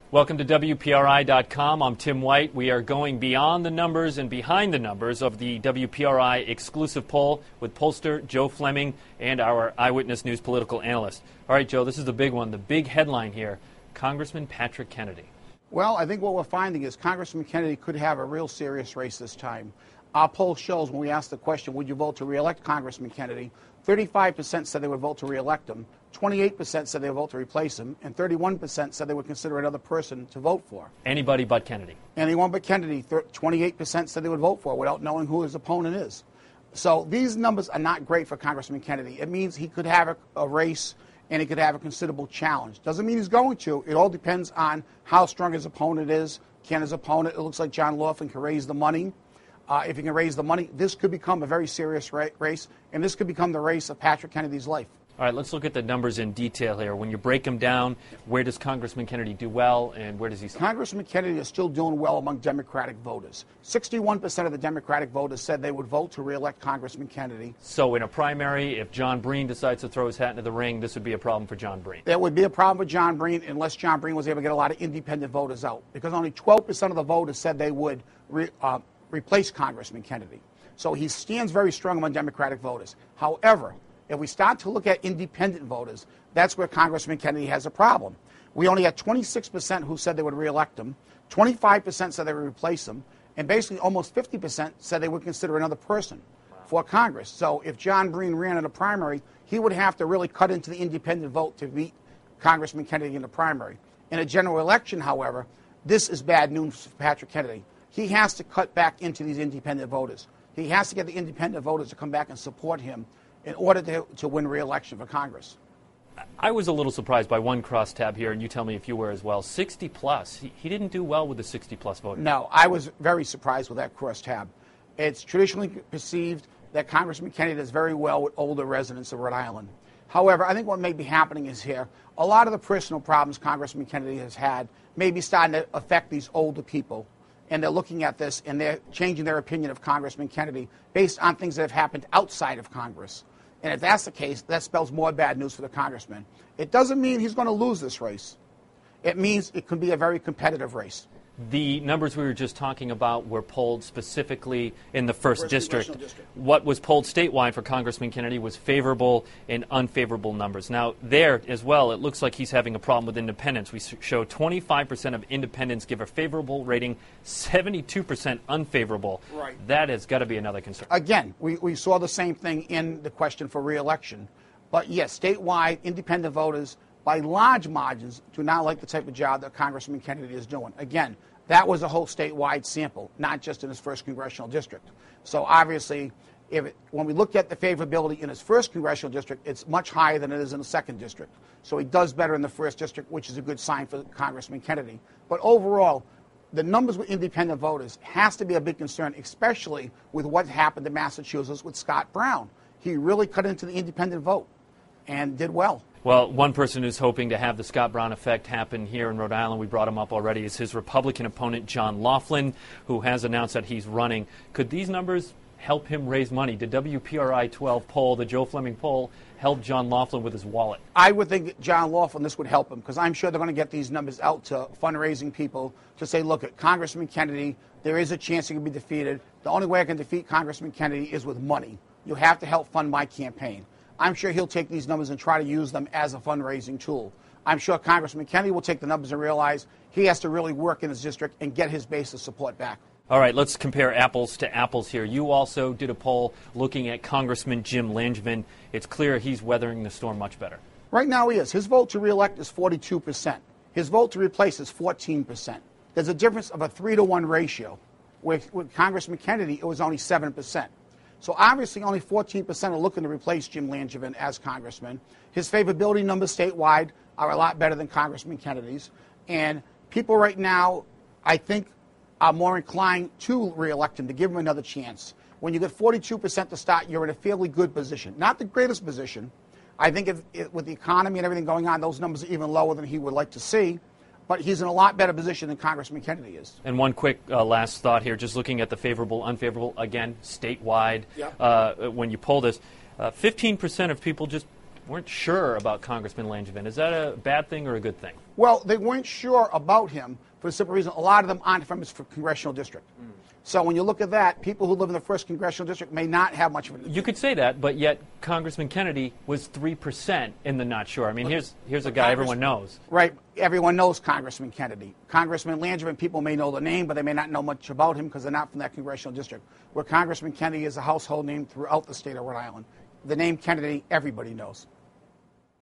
Welcome to WPRI.com. I'm Tim White. We are going beyond the numbers and behind the numbers of the WPRI exclusive poll with pollster Joe Fleming and our Eyewitness News political analyst. All right, Joe, this is the big one, the big headline here, Congressman Patrick Kennedy. Well, I think what we're finding is Congressman Kennedy could have a real serious race this time. Our poll shows when we asked the question, would you vote to re-elect Congressman Kennedy, 35% said they would vote to re-elect him, 28% said they would vote to replace him, and 31% said they would consider another person to vote for. Anybody but Kennedy. Anyone but Kennedy. 28% said they would vote for without knowing who his opponent is. So these numbers are not great for Congressman Kennedy. It means he could have a race and he could have a considerable challenge. Doesn't mean he's going to. It all depends on how strong his opponent is. Can his opponent, it looks like John Laughlin, can raise the money. If he can raise the money, this could become a very serious race, and this could become the race of Patrick Kennedy's life. All right, let's look at the numbers in detail here. When you break them down, where does Congressman Kennedy do well, and where does he... Congressman Kennedy is still doing well among Democratic voters. 61% of the Democratic voters said they would vote to re-elect Congressman Kennedy. So in a primary, if John Breen decides to throw his hat into the ring, this would be a problem for John Breen. There would be a problem with John Breen unless John Breen was able to get a lot of independent voters out, because only 12% of the voters said they would replace Congressman Kennedy. So he stands very strong among Democratic voters. However, if we start to look at independent voters, that's where Congressman Kennedy has a problem. We only had 26% who said they would re-elect him, 25% said they would replace him, and basically almost 50% said they would consider another person for Congress. So if John Breen ran in a primary, he would have to really cut into the independent vote to beat Congressman Kennedy in the primary. In a general election, however, this is bad news for Patrick Kennedy. He has to cut back into these independent voters. He has to get the independent voters to come back and support him in order to win re-election for Congress. I was a little surprised by one crosstab here, and you tell me if you were as well. 60-plus. He didn't do well with the 60-plus voters. No, I was very surprised with that crosstab. It's traditionally perceived that Congressman Kennedy does very well with older residents of Rhode Island. However, I think what may be happening is here, a lot of the personal problems Congressman Kennedy has had may be starting to affect these older people. And they're looking at this and they're changing their opinion of Congressman Kennedy based on things that have happened outside of Congress. And if that's the case, that spells more bad news for the congressman. It doesn't mean he's going to lose this race. It means it could be a very competitive race. The numbers we were just talking about were polled specifically in the first district. What was polled statewide for Congressman Kennedy was favorable and unfavorable numbers. Now, there as well, it looks like he's having a problem with independents. We show 25% of independents give a favorable rating, 72% unfavorable. Right. That has got to be another concern. Again, we saw the same thing in the question for re-election. But yes, statewide, independent voters, by large margins, do not like the type of job that Congressman Kennedy is doing. Again, that was a whole statewide sample, not just in his first congressional district. So obviously, when we look at the favorability in his first congressional district, it's much higher than it is in the second district. So he does better in the first district, which is a good sign for Congressman Kennedy. But overall, the numbers with independent voters has to be a big concern, especially with what happened in Massachusetts with Scott Brown. He really cut into the independent vote and did well. Well, one person who's hoping to have the Scott Brown effect happen here in Rhode Island, we brought him up already, is his Republican opponent, John Laughlin, who has announced that he's running. Could these numbers help him raise money? Did WPRI 12 poll, the Joe Fleming poll, help John Laughlin with his wallet? I would think that John Laughlin, this would help him, because I'm sure they're going to get these numbers out to fundraising people to say, look, at Congressman Kennedy, there is a chance he can be defeated. The only way I can defeat Congressman Kennedy is with money. You have to help fund my campaign. I'm sure he'll take these numbers and try to use them as a fundraising tool. I'm sure Congressman Kennedy will take the numbers and realize he has to really work in his district and get his base of support back. All right, let's compare apples to apples here. You also did a poll looking at Congressman Jim Langevin. It's clear he's weathering the storm much better. Right now he is. His vote to re-elect is 42%. His vote to replace is 14%. There's a difference of a 3-to-1 ratio. With Congressman Kennedy, it was only 7%. So obviously only 14% are looking to replace Jim Langevin as congressman. His favorability numbers statewide are a lot better than Congressman Kennedy's. And people right now, I think, are more inclined to re-elect him, to give him another chance. When you get 42% to start, you're in a fairly good position. Not the greatest position. I think with the economy and everything going on, those numbers are even lower than he would like to see. But he's in a lot better position than Congressman Kennedy is. And one quick last thought here, just looking at the favorable, unfavorable, again, statewide, when you poll this, 15% of people just weren't sure about Congressman Langevin. Is that a bad thing or a good thing? Well, they weren't sure about him for the simple reason a lot of them aren't from his congressional district. So when you look at that, people who live in the 1st congressional district may not have much of an. You could say that, but yet Congressman Kennedy was 3% in the not sure. I mean, here's a guy everyone knows. Right. Everyone knows Congressman Kennedy. Congressman Langevin, people may know the name, but they may not know much about him because they're not from that congressional district. Where Congressman Kennedy is a household name throughout the state of Rhode Island. The name Kennedy, everybody knows.